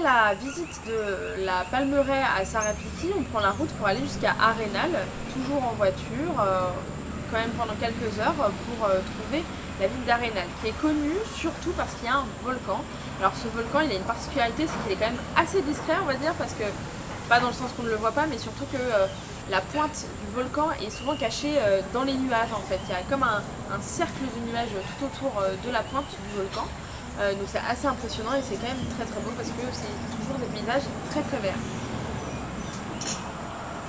la visite de la Palmeraie à Sarapiti, on prend la route pour aller jusqu'à Arenal, toujours en voiture, quand même pendant quelques heures pour trouver la ville d'Arenal, qui est connue surtout parce qu'il y a un volcan. Alors ce volcan, il a une particularité, c'est qu'il est quand même assez discret, on va dire, parce que, pas dans le sens qu'on ne le voit pas, mais surtout que la pointe du volcan est souvent cachée dans les nuages en fait. Il y a comme un cercle de nuages tout autour de la pointe du volcan. Donc c'est assez impressionnant et c'est quand même très très beau parce que c'est toujours des paysages très très verts.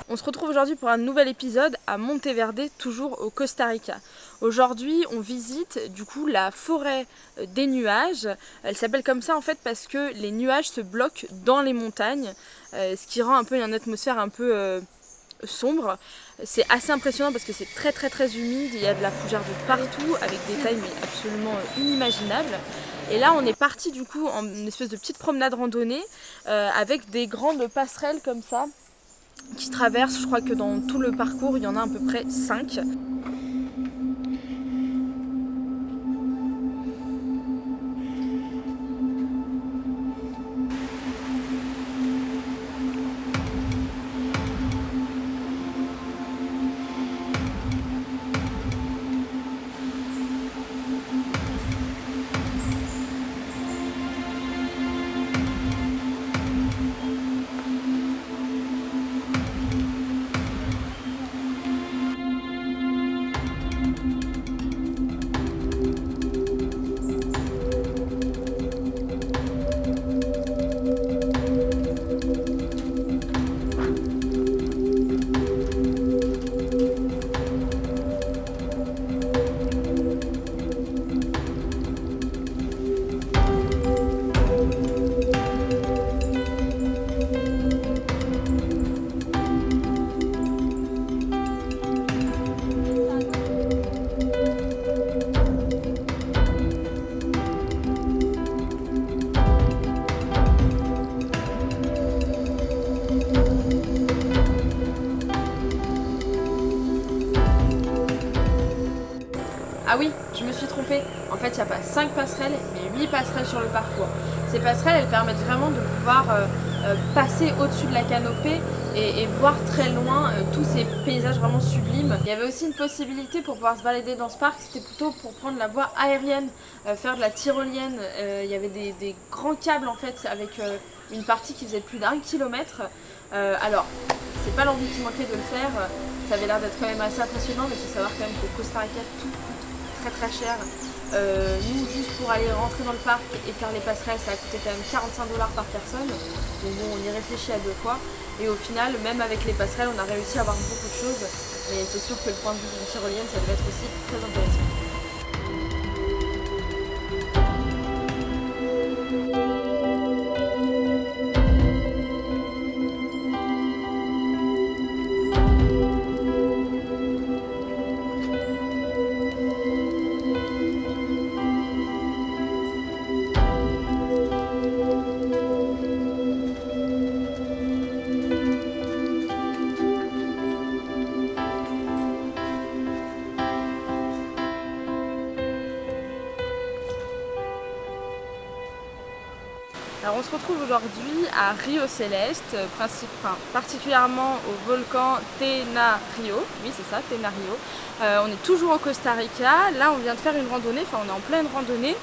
On se retrouve aujourd'hui pour un nouvel épisode à Monteverde, toujours au Costa Rica. Aujourd'hui, on visite du coup la forêt des nuages. Elle s'appelle comme ça en fait parce que les nuages se bloquent dans les montagnes, ce qui rend un peu une atmosphère un peu sombre. C'est assez impressionnant parce que c'est très très très humide, il y a de la fougère de partout avec des tailles mais absolument inimaginables. Et là on est parti du coup en une espèce de petite promenade randonnée avec des grandes passerelles comme ça qui traversent, je crois que dans tout le parcours il y en a à peu près 5. Ah oui, je me suis trompée. En fait, il n'y a pas 5 passerelles, mais 8 passerelles sur le parcours. Ces passerelles, elles permettent vraiment de pouvoir passer au-dessus de la canopée et voir très loin tous ces paysages vraiment sublimes. Il y avait aussi une possibilité pour pouvoir se balader dans ce parc, c'était plutôt pour prendre la voie aérienne, faire de la tyrolienne. Il y avait des grands câbles en fait avec une partie qui faisait plus d'1 kilomètre. Alors, c'est pas l'envie qui manquait de le faire, ça avait l'air d'être quand même assez impressionnant, mais il faut savoir quand même qu'au Costa Rica, tout coûte très cher. Nous, juste pour aller rentrer dans le parc et faire les passerelles, ça a coûté quand même 45 $ par personne. Donc bon, on y réfléchit à 2 fois. Et au final, même avec les passerelles, on a réussi à voir beaucoup de choses. Mais c'est sûr que le point de vue d'une tyrolienne, ça devait être aussi très intéressant. Alors on se retrouve aujourd'hui à Rio Celeste, particulièrement au volcan Tenario. Oui c'est ça, Tenario. On est toujours au Costa Rica. Là on vient de faire une randonnée, enfin on est en pleine randonnée.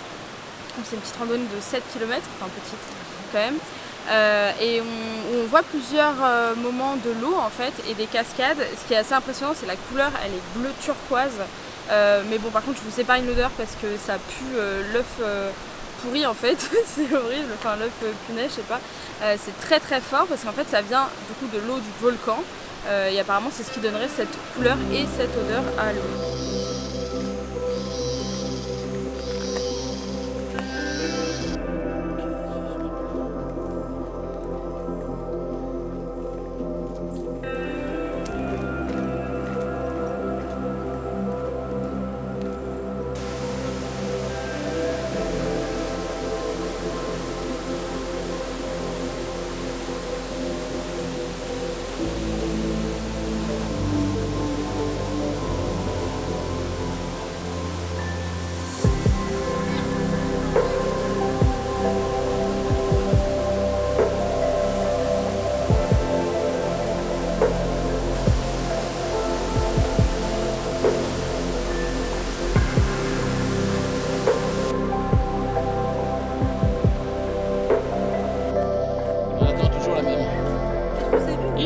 C'est une petite randonnée de 7 km, enfin petite quand même. Et on voit plusieurs moments de l'eau en fait et des cascades. Ce qui est assez impressionnant, c'est la couleur, elle est bleu turquoise. Mais bon, par contre, je vous sépare une odeur parce que ça pue l'œuf pourri en fait. C'est horrible, enfin l'œuf punaise, je sais pas. C'est très très fort parce qu'en fait, ça vient du coup de l'eau du volcan. Et apparemment, c'est ce qui donnerait cette couleur et cette odeur à l'eau.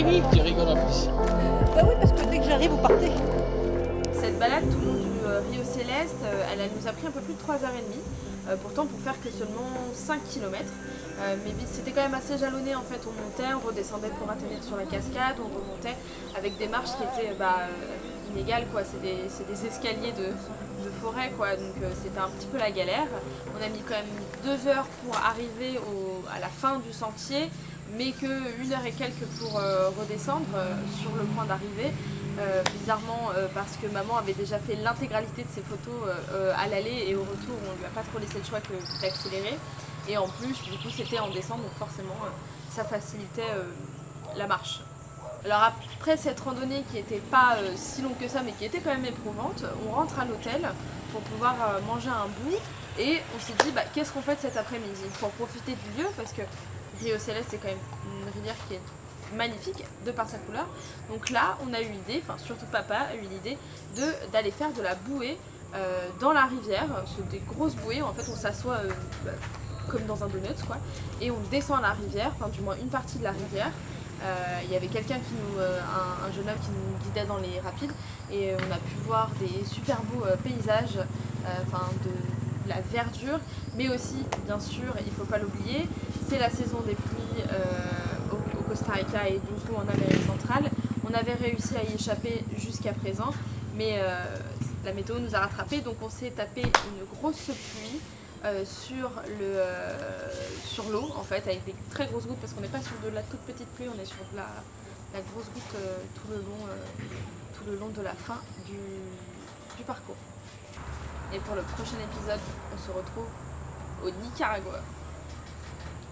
Oui, tu rigoles en plus. Bah oui, parce que dès que j'arrive, vous partez. Cette balade tout le long du Rio Céleste, elle nous a pris un peu plus de 3h30. Pourtant pour faire que seulement 5 km. Mais c'était quand même assez jalonné en fait. On montait, on redescendait pour atterrir sur la cascade, on remontait avec des marches qui étaient inégales quoi. C'est des escaliers de forêt quoi. Donc c'était un petit peu la galère. On a mis quand même 2 heures pour arriver à la fin du sentier, mais que 1 heure et quelques pour redescendre sur le point d'arrivée. Bizarrement parce que maman avait déjà fait l'intégralité de ses photos à l'aller et au retour on lui a pas trop laissé le choix que d'accélérer et en plus du coup c'était en décembre donc forcément ça facilitait la marche. Alors après cette randonnée qui n'était pas si longue que ça mais qui était quand même éprouvante, on rentre à l'hôtel pour pouvoir manger un bout et on s'est dit qu'est-ce qu'on fait de cet après-midi pour profiter du lieu parce que Rio Céleste c'est quand même une rivière qui est magnifique de par sa couleur. Donc là on a eu l'idée, enfin surtout papa a eu l'idée d'aller faire de la bouée dans la rivière. C'est des grosses bouées, en fait on s'assoit comme dans un donut quoi et on descend la rivière, enfin du moins une partie de la rivière. Il y avait quelqu'un un jeune homme qui nous guidait dans les rapides et on a pu voir des super beaux paysages, de la verdure, mais aussi bien sûr il faut pas l'oublier, c'est la saison des pluies au Costa Rica et du coup en Amérique centrale. On avait réussi à y échapper jusqu'à présent, mais la météo nous a rattrapés, donc on s'est tapé une grosse pluie sur l'eau en fait, avec des très grosses gouttes, parce qu'on n'est pas sur de la toute petite pluie, on est sur de la grosse goutte tout le long de la fin du parcours. Et pour le prochain épisode, on se retrouve au Nicaragua.